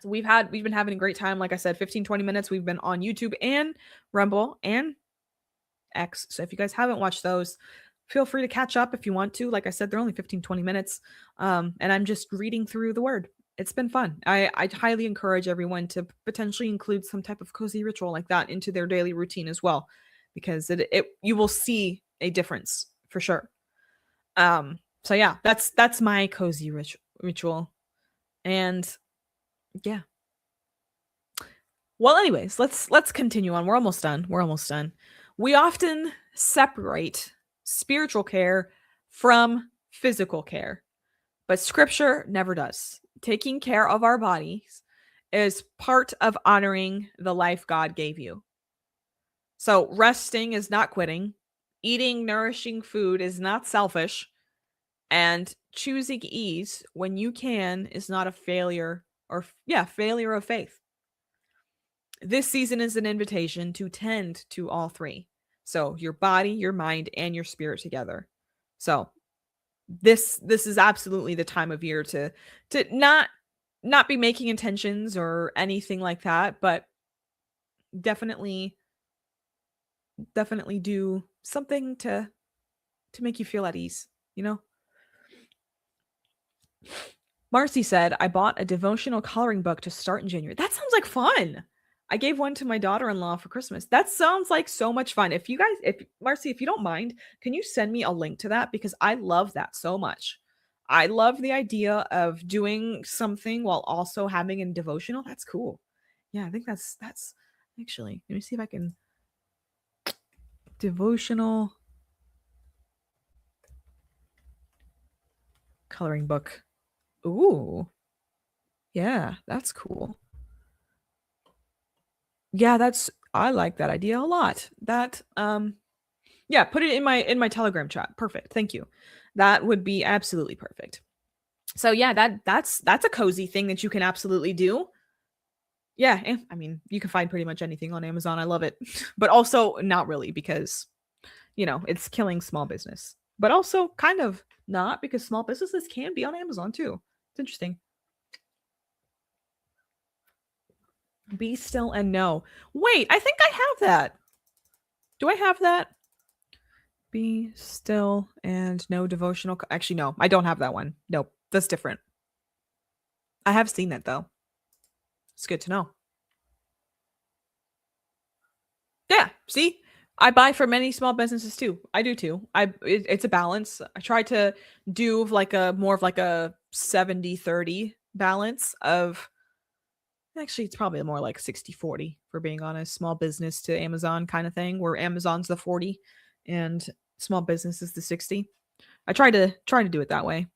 we've been having a great time. Like I said, 15-20 minutes. We've been on YouTube and Rumble and X. So if you guys haven't watched those, feel free to catch up if you want to. Like I said, they're only 15-20 minutes. And I'm just reading through the word. It's been fun. I highly encourage everyone to potentially include some type of cozy ritual like that into their daily routine as well, because you will see a difference for sure. So yeah, that's my cozy ritual. And yeah. Well, anyways, let's continue on. We're almost done. We often separate spiritual care from physical care, but scripture never does. Taking care of our bodies is part of honoring the life God gave you. So, resting is not quitting, eating nourishing food is not selfish, and choosing ease when you can is not a failure failure of faith. This season is an invitation to tend to all three. So your body, your mind, and your spirit together. So this is absolutely the time of year to not be making intentions or anything like that, but definitely do something to make you feel at ease, Marcy said, I bought a devotional coloring book to start in January. That sounds like fun. I gave one to my daughter-in-law for Christmas. That sounds like so much fun. If Marcy, if you don't mind, can you send me a link to that? Because I love that so much. I love the idea of doing something while also having a devotional. That's cool. Yeah, I think that's actually, let me see if I can devotional coloring book. Ooh. Yeah, that's cool. Yeah, I like that idea a lot. That yeah, put it in my Telegram chat. Perfect. Thank you. That would be absolutely perfect. So yeah, that's a cozy thing that you can absolutely do. Yeah, and I mean, you can find pretty much anything on Amazon. I love it. But also not really, because it's killing small business. But also kind of not, because small businesses can be on Amazon too. It's interesting. Be still and know. Wait, I think I have that. Do I have that? Be still and no devotional. Actually, no, I don't have that one. Nope, that's different. I have seen that though. It's good to know. Yeah, see? I buy for many small businesses too. I do too. It's a balance. I try to do like a more of like a 70-30 balance of, actually it's probably more like 60-40 for being honest, small business to Amazon kind of thing, where Amazon's the 40 and small business is the 60. I try to do it that way.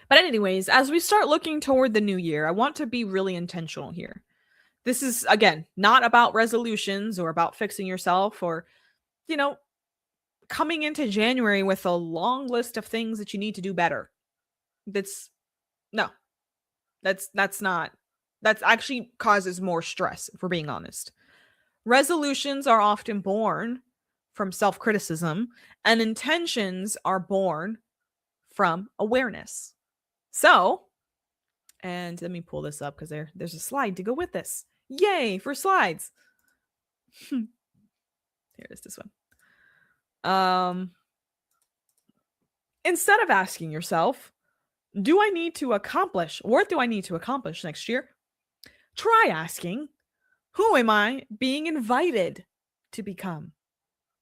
But anyways, as we start looking toward the new year, I want to be really intentional here. This is, again, not about resolutions or about fixing yourself or, coming into January with a long list of things that you need to do better. That's not, that's actually causes more stress, if we're being honest. Resolutions are often born from self-criticism, and intentions are born from awareness. So, and let me pull this up because there's a slide to go with this. Yay for slides. Here Here is this one. Instead of asking yourself, what do I need to accomplish next year? Try asking, who am I being invited to become?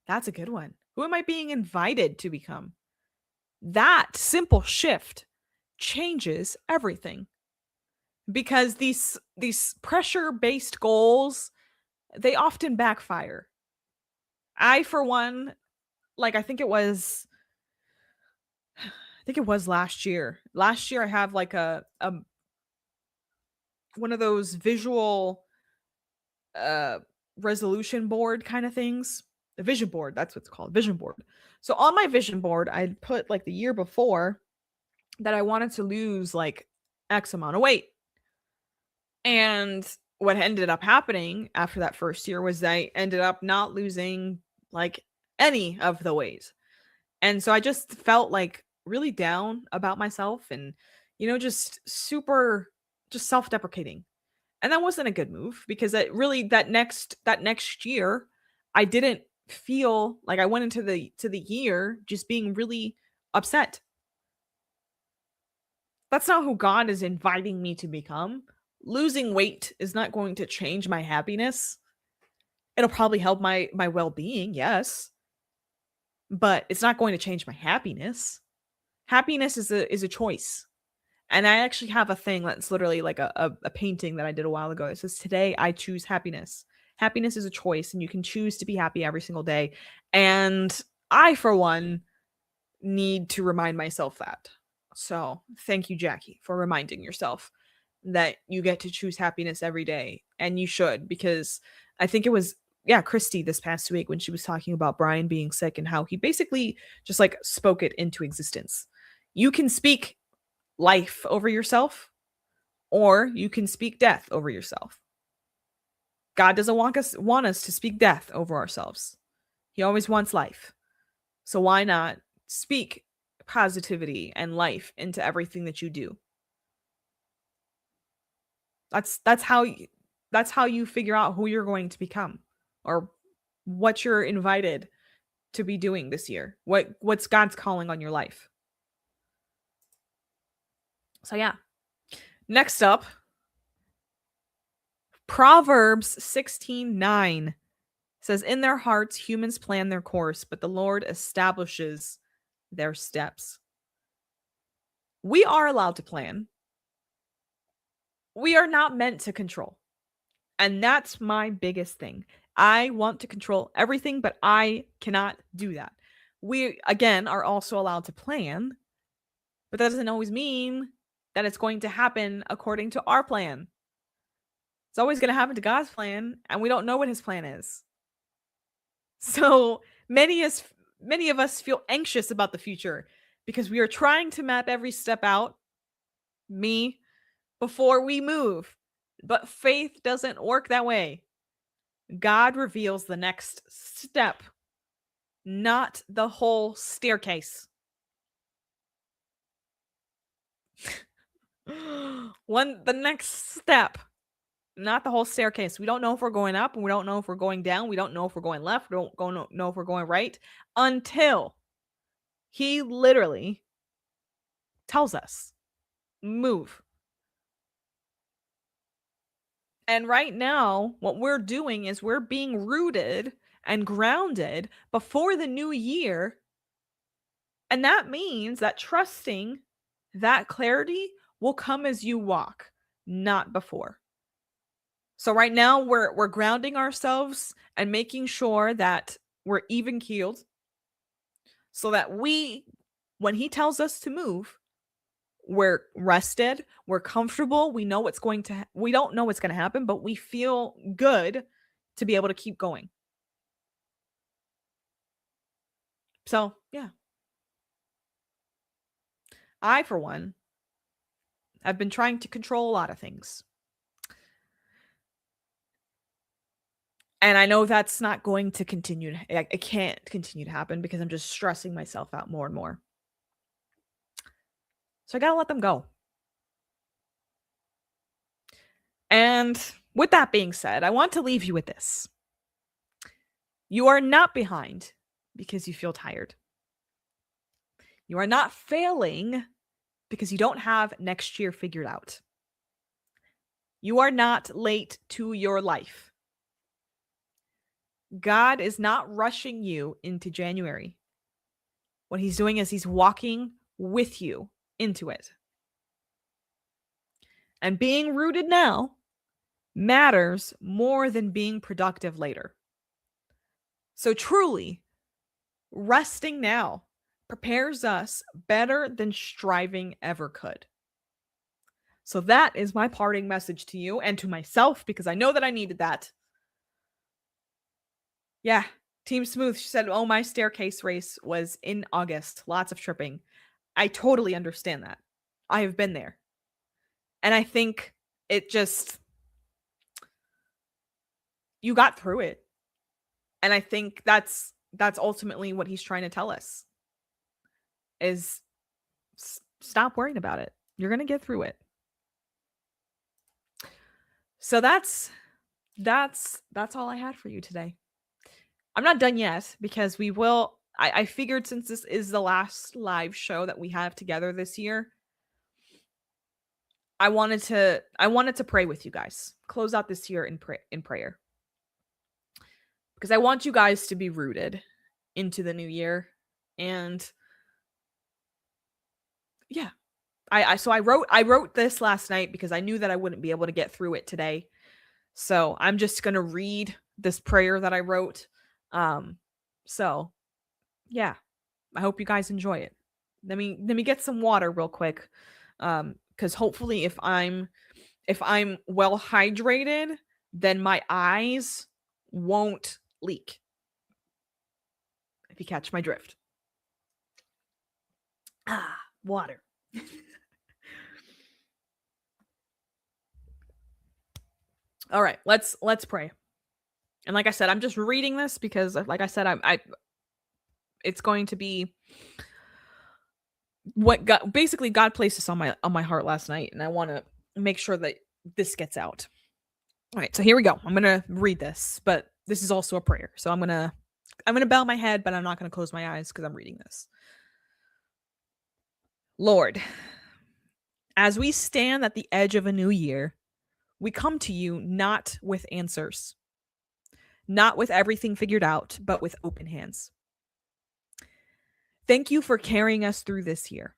That's a good one. Who am I being invited to become? That simple shift changes everything. Because these pressure-based goals, they often backfire. I, for one, like I think it was last year. Last year I have like a one of those visual uh resolution board kind of things. The vision board, that's what it's called, vision board. So on my vision board, I put like the year before that I wanted to lose like X amount of weight. And what ended up happening after that first year was I ended up not losing like any of the weight. And so I just felt like really down about myself and, just super, just self-deprecating. And that wasn't a good move because that next year, I didn't feel like I went into the year just being really upset. That's not who God is inviting me to become. Losing weight is not going to change my happiness. It'll probably help my well-being, yes, but it's not going to change my happiness. Happiness is a choice. And I actually have a thing that's literally like a painting that I did a while ago. It says, "Today I choose happiness." Happiness is a choice, and you can choose to be happy every single day. And I, for one, need to remind myself that. So thank you, Jackie, for reminding yourself that you get to choose happiness every day. And you should, because I think it was, yeah, Christy this past week when she was talking about Brian being sick and how he basically just like spoke it into existence. You can speak life over yourself, or you can speak death over yourself. God doesn't want us to speak death over ourselves. He always wants life. So why not speak positivity and life into everything that you do? That's how you figure out who you're going to become, or what you're invited to be doing this year. What's God's calling on your life. So yeah. Next up, Proverbs 16:9 says, "In their hearts humans plan their course, but the Lord establishes their steps." We are allowed to plan. We are not meant to control. And that's my biggest thing. I want to control everything, but I cannot do that. We, again, are also allowed to plan, but that doesn't always mean that it's going to happen according to our plan. It's always going to happen to God's plan, and we don't know what his plan is. So many of us feel anxious about the future because we are trying to map every step out, me, before we move. But faith doesn't work that way. God reveals the next step, not the whole staircase. The next step, not the whole staircase. We don't know if we're going up, and we don't know if we're going down. We don't know if we're going left. We don't know if we're going right until he literally tells us, move. And right now, what we're doing is we're being rooted and grounded before the new year. And that means that trusting that clarity will come as you walk, not before. So right now we're grounding ourselves and making sure that we're even keeled so that when he tells us to move, we're rested, we're comfortable, we don't know what's going to happen, but we feel good to be able to keep going. So, yeah. I, for one, have been trying to control a lot of things. And I know that's not going to continue. It can't continue to happen because I'm just stressing myself out more and more. So I got to let them go. And with that being said, I want to leave you with this. You are not behind because you feel tired. You are not failing because you don't have next year figured out. You are not late to your life. God is not rushing you into January. What he's doing is he's walking with you into it. And being rooted now matters more than being productive later. So truly, resting now prepares us better than striving ever could. So that is my parting message to you and to myself, because I know that I needed that. Yeah, Team Smooth, she said, oh, my staircase race was in August. Lots of tripping. I totally understand that. I have been there. And I think it just, you got through it. And I think that's ultimately what he's trying to tell us is stop worrying about it. You're going to get through it. So that's all I had for you today. I'm not done yet because we will, I figured since this is the last live show that we have together this year, I wanted to pray with you guys. Close out this year in prayer. Because I want you guys to be rooted into the new year. And yeah. So I wrote this last night because I knew that I wouldn't be able to get through it today. So I'm just going to read this prayer that I wrote. So yeah, I hope you guys enjoy it. Let me get some water real quick. Cuz hopefully if I'm well hydrated, then my eyes won't leak. If you catch my drift. Water. All right, let's pray. And like I said, I'm just reading this because, like I said, it's going to be what God placed this on my heart last night, and I want to make sure that this gets out. All right, so here we go. I'm gonna read this, but this is also a prayer. So I'm gonna bow my head, but I'm not gonna close my eyes because I'm reading this. Lord, as we stand at the edge of a new year, we come to you not with answers, not with everything figured out, but with open hands. Thank you for carrying us through this year,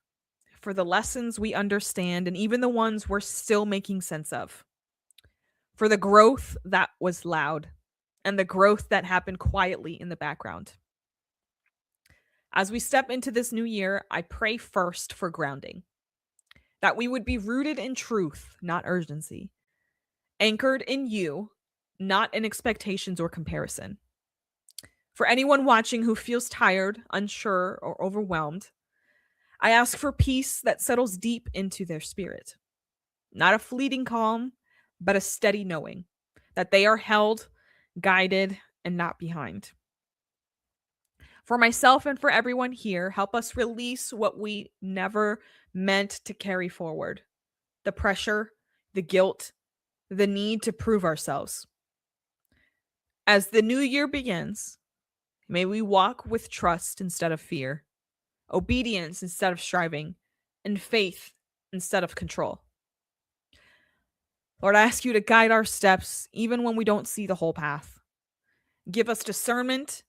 for the lessons we understand and even the ones we're still making sense of, for the growth that was loud and the growth that happened quietly in the background. As we step into this new year, I pray first for grounding, that we would be rooted in truth, not urgency, anchored in you, not in expectations or comparison. For anyone watching who feels tired, unsure, or overwhelmed, I ask for peace that settles deep into their spirit. Not a fleeting calm, but a steady knowing that they are held, guided, and not behind. For myself and for everyone here, help us release what we never meant to carry forward. The pressure, the guilt, the need to prove ourselves. As the new year begins, may we walk with trust instead of fear, obedience instead of striving, and faith instead of control. Lord, I ask you to guide our steps even when we don't see the whole path. Give us discernment,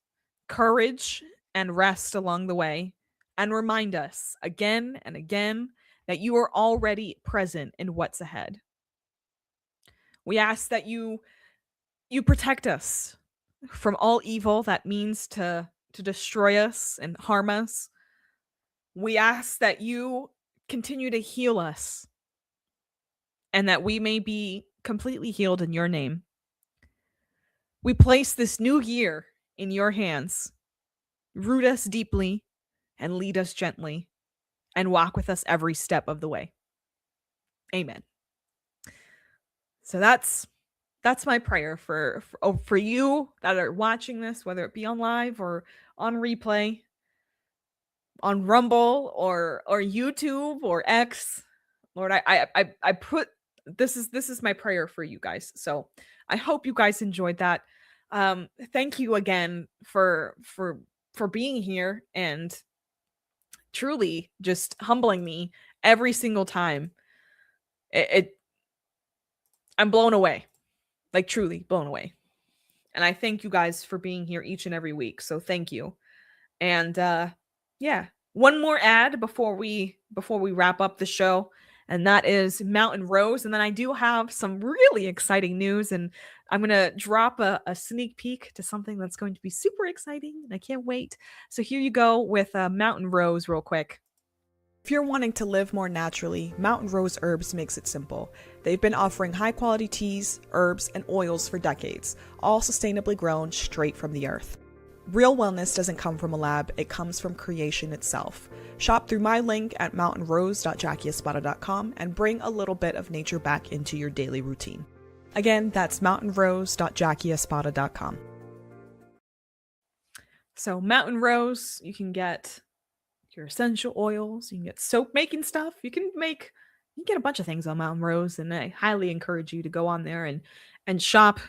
courage, and rest along the way, and remind us again and again that you are already present in what's ahead. We ask that you protect us from all evil that means to destroy us and harm us. We ask that you continue to heal us and that we may be completely healed in your name. We place this new year in your hands. Root us deeply and lead us gently and walk with us every step of the way. Amen. So that's my prayer for you that are watching this, whether it be on live or on replay, on Rumble or YouTube or X. Lord, I put this is my prayer for you guys. So I hope you guys enjoyed that. Thank you again for being here and truly just humbling me every single time. It I'm blown away. Like truly blown away. And I thank you guys for being here each and every week. So thank you. And yeah, one more ad before we wrap up the show, and that is Mountain Rose. And then I do have some really exciting news, and I'm gonna drop a sneak peek to something that's going to be super exciting, and I can't wait. So here you go with Mountain Rose real quick. If you're wanting to live more naturally, Mountain Rose Herbs makes it simple. They've been offering high quality teas, herbs, and oils for decades, all sustainably grown straight from the earth. Real wellness doesn't come from a lab, it comes from creation itself. Shop through my link at mountainrose.jackieespada.com and bring a little bit of nature back into your daily routine. Again, that's mountainrose.jackieespada.com. So Mountain Rose, you can get your essential oils, you can get soap making stuff, you can get a bunch of things on Mountain Rose, and I highly encourage you to go on there and shop.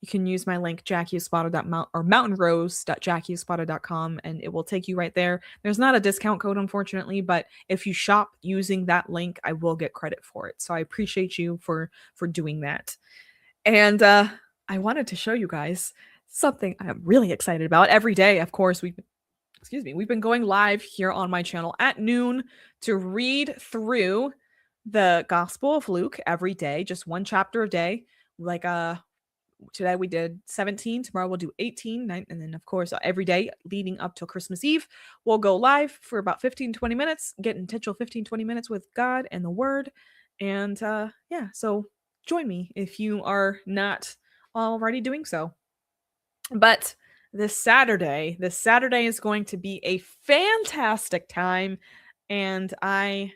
You can use my link mountainrose.jackieespada.com and it will take you right there. There's not a discount code, unfortunately, but if you shop using that link, I will get credit for it. So I appreciate you for doing that. And I wanted to show you guys something I'm really excited about. Every day, of course, we've been going live here on my channel at noon to read through the Gospel of Luke every day, just one chapter a day. Like today we did 17, tomorrow we'll do 18, 9, and then of course every day leading up till Christmas Eve, we'll go live for about 15-20 minutes, get intentional 15-20 minutes with God and the Word. And yeah, so join me if you are not already doing so. But this Saturday is going to be a fantastic time, and I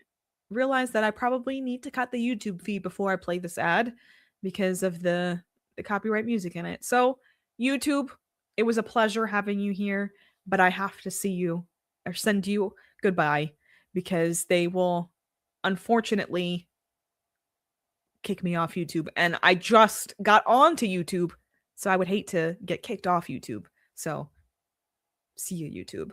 realized that I probably need to cut the YouTube feed before I play this ad because of the copyright music in it. So YouTube, it was a pleasure having you here, but I have to see you or send you goodbye because they will unfortunately kick me off YouTube, and I just got onto YouTube, so I would hate to get kicked off YouTube. So see you, YouTube.